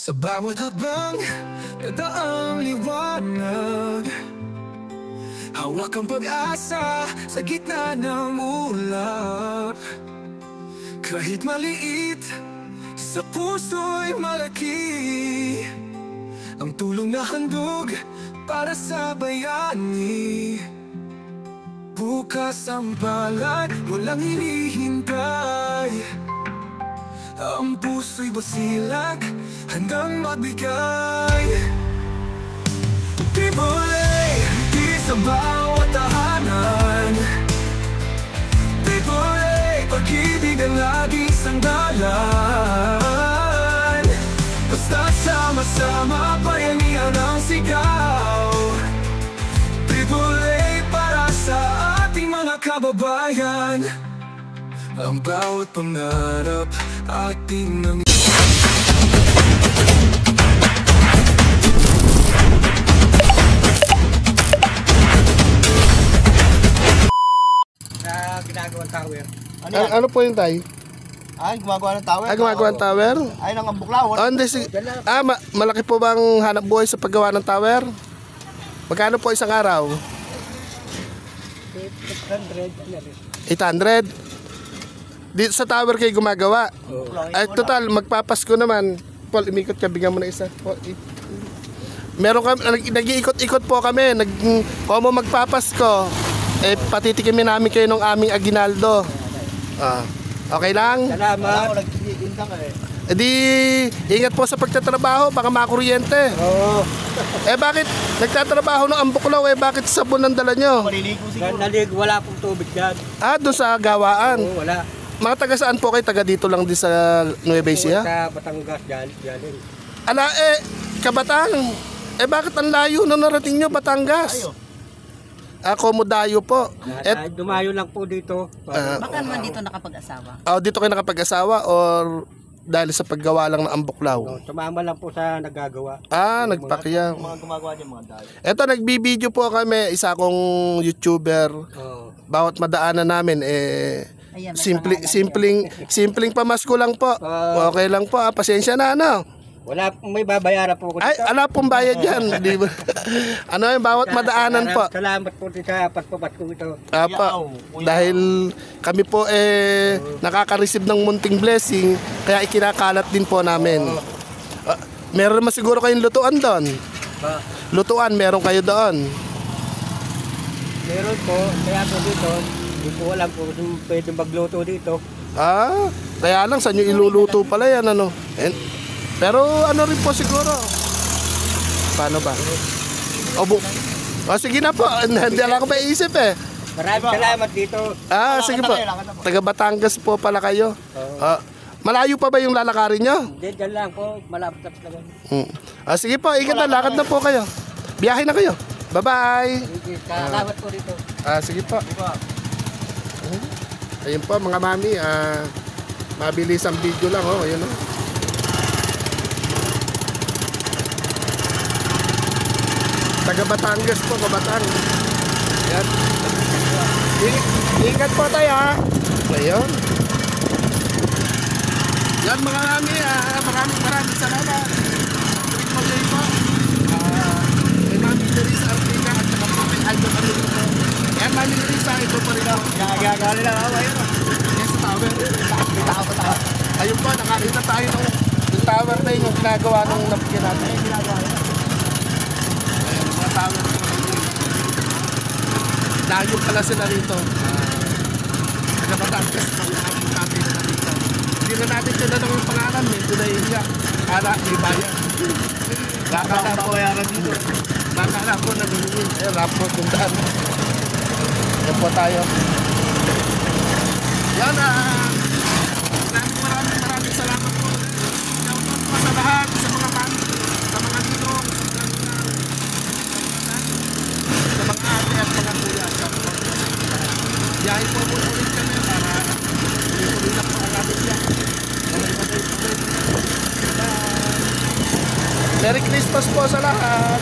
Sa bawat habang nadaang liwanag, hawak ang pag-asa sa gitna ng ulap. Kahit maliit, sa puso'y malaki ang tulong na handog para sa bayani. Bukas ang palad, walang hinihintay. Ang puso'y basilag, handang magbigay. Triple-A, di sa bawat tahanan. Triple-A, pag-ibig ang laging sandalan. Basta sama-sama, bayanihan ang sigaw. Triple-A para sa ating mga kababayan. Ang bawat pangarap ating nang ginagawang tower. Ano po yung tay? Ay, gumagawa ng tower. Gumagawa ng tower? Ay, nang ambuklaw. Hindi. Malaki po bang hanap buhay sa paggawa ng tower? Magkano po isang araw? 800? Dito sa tower kayo gumagawa? Ay, total, magpapasko naman. Paul, imikot ka, bigyan mo na isa. Meron kami, nag-iikot-ikot po kami. Kung mo magpapasko, patitikimin namin kayo ng aming aginaldo. Okay lang? Salamat. Ingat po sa pagtatrabaho, baka makuryente. Oo. Bakit nagtatrabaho ng ambuklaw, bakit sabon ang dala nyo? Maliligo siguro. Wala pong tubig dyan. Doon sa gawaan. Oo, wala. Mga taga saan po kayo? Taga dito lang din sa Nueva Ecija? Sa Batangas, dyan. Kabatang. Bakit ang layo na narating nyo, Batangas? Komodayo po. Dumayo lang po dito. Baka naman dito nakapag-asawa. Dito kayo nakapag-asawa or dahil sa paggawa lang ng ambuklaw? Tumama lang po sa nagagawa. Nagpakiyaw. Mga gumagawa niya mga dahil. Eto, nagbibideo po kami, isa kong YouTuber. Bawat madaanan namin, Ayan, simpleng pamasko lang po. Okay lang po, pasensya na, Wala, may babayaran po ko dito. Ala pong bayad yan. Di ba? Yung bawat madaanan po. Salamat po sa pagpapasko ito. Dahil kami po nakaka-receive ng munting blessing, kaya ikinakalat din po namin. Meron naman siguro kayong lutuan doon. Lutuan, meron kayo doon. Meron po, kaya po dito, hindi ko alam po kung pwede magluto dito. Kaya lang, saan nyo iluluto pala yan, Pero rin po siguro. Paano ba? Sige na po, hindi lang ako maiisip Maraming salamat dito. Sige po. Taga Batangas po pala kayo. Malayo pa ba yung lalakarin nyo? Hindi, dyan lang po, malapit lang. Sige po, ingat na, lakad na po kayo. Biyahe na kayo. Bye-bye. Salamat po dito. Sige po. Ayun po mga mami, mabilis ang video lang, ayun Taga Batangas po, kabatang. Yan. Ingat po tayo, Ayun. Yan mga mami, maraming salamat. Tuwing po. Kay Mami Teresa Artiga at saka po kay Aldo Camilo. Yan, Mami Teresa, ito po rin ako. Gagagali lang ako, ayun. Yan sa tower. Ayun po, nakakita tayo ng tower na yung ginagawa ng napigyan natin. Ayun, ginagawa yun. Ayun, mga tower po. Layo pala sila rito. Nagkabatangas pa yung ating natin na dito. Hindi na natin tinanong yung pangalan, medyo nahihiya. Kala, may bayan. Bakala po bayaran dito. Bakala po naghihingi. Rapo, tundaan. Yan po tayo. Yan maraming salamat po. Shoutout po sa lahat, sa mga mami, sa mga ninong, sa mga ate at mga kuya. Biyahe po ulit kami para ulit na po ang ating biyahe. Merry Christmas po sa lahat.